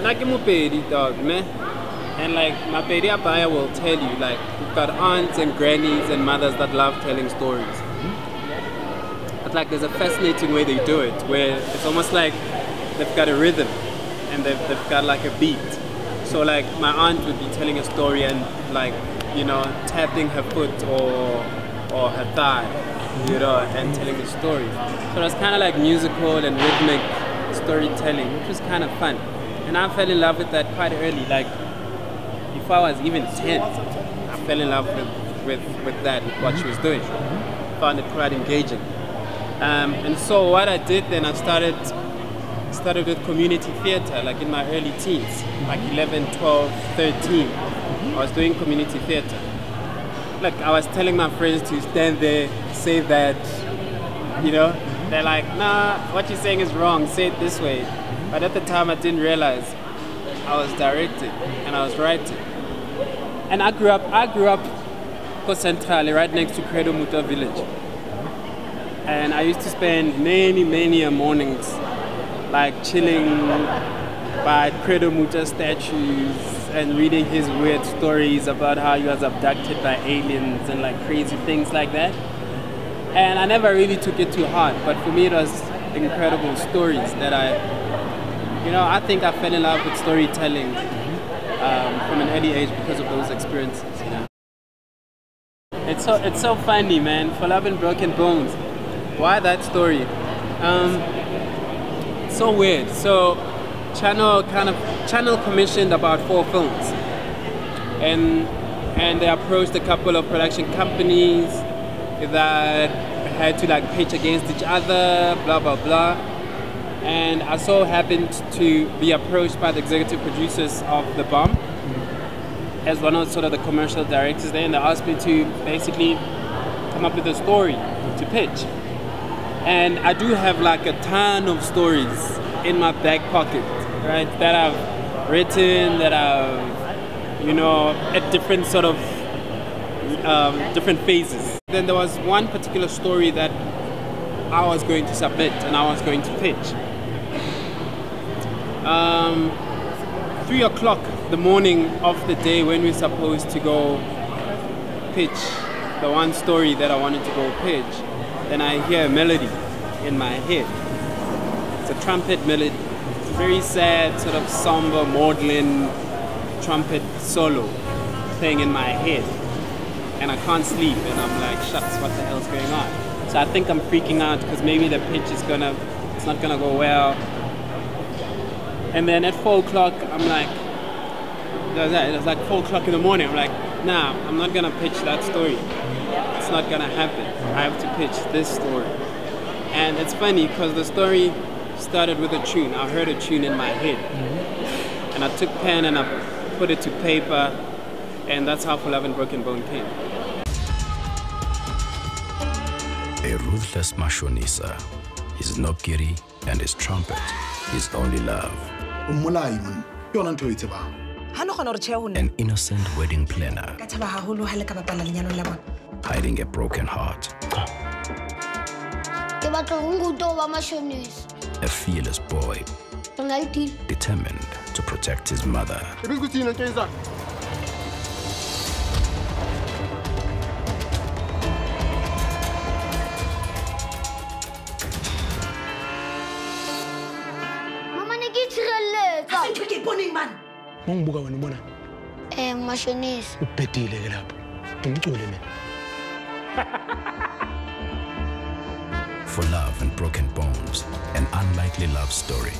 like Mupedi dog, man. And like my Pedi Abaya will tell you, like we've got aunts and grannies and mothers that love telling stories. But like there's a fascinating way they do it, where it's almost like they've got a rhythm and they've got like a beat. So like my aunt would be telling a story and like, you know, tapping her foot or her thigh, you know, and telling the story. So it's kind of like musical and rhythmic storytelling, which was kind of fun. And I fell in love with that quite early. Like before I was even 10, I fell in love with that, with what she was doing. Found it quite engaging. And so what I did then, I started with community theater, like in my early teens, like 11, 12, 13. I was doing community theater. Like I was telling my friends to stand there, say that, you know. They're like, nah, what you're saying is wrong, say it this way. But at the time I didn't realize I was directing and I was writing. And I grew up Centrale, right next to Credo Muta village. And I used to spend many mornings like chilling by Credo Muta statues and reading his weird stories about how he was abducted by aliens and like crazy things like that. And I never really took it too hard, but for me it was incredible stories that I think I fell in love with storytelling from an early age because of those experiences, you know. It's so funny, man. For Love and Broken Bones. Why that story? It's so weird. So Channel commissioned about 4 films, and they approached a couple of production companies that had to like pitch against each other, blah blah blah. And I so happened to be approached by the executive producers of The Bomb as one of sort of the commercial directors there, and they asked me to basically come up with a story to pitch. And I do have like a ton of stories in my back pocket, right, that I've written, that I've, you know, at different sort of different phases. Then there was one particular story that I was going to submit and I was going to pitch. 3 o'clock the morning of the day when we're supposed to go pitch the one story that I wanted to go pitch, then I hear a melody in my head. It's a trumpet melody. It's a very sad, sort of somber, maudlin trumpet solo playing in my head. And I can't sleep, and I'm like, shucks, what the hell's going on? So I think I'm freaking out because maybe the pitch is it's not gonna go well. And then at 4 o'clock, I'm like, it was like 4 o'clock in the morning. I'm like, nah, I'm not gonna pitch that story. It's not gonna happen. I have to pitch this story. And it's funny because the story started with a tune. I heard a tune in my head. And I took pen and I put it to paper, and that's how For Love and Broken Bone came. A ruthless Mashonisa, his nokiri and his trumpet, his only love. An innocent wedding planner, hiding a broken heart. A fearless boy, determined to protect his mother. For Love and Broken Bones, an unlikely love story.